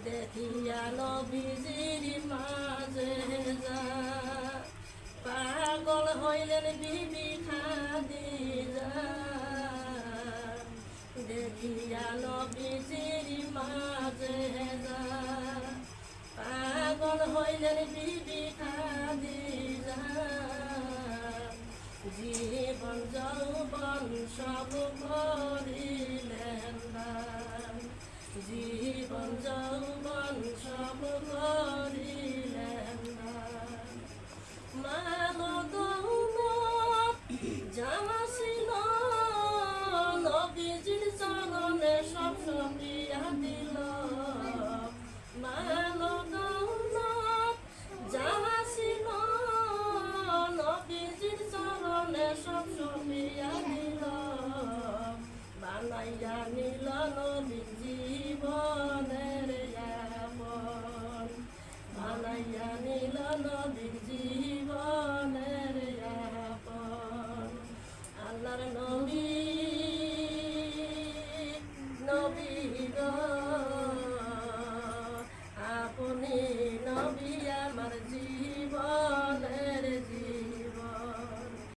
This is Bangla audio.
দেখিয়া নবীজির মাঝে যায় পাগল হইলেন বিবি খাদিজা দেখিয়া নবীজির মাঝে যায় পাগল হইলেন বিবি খাদিজা জীবন যৌবন সব করিলেন দান জীবন যৌবন সব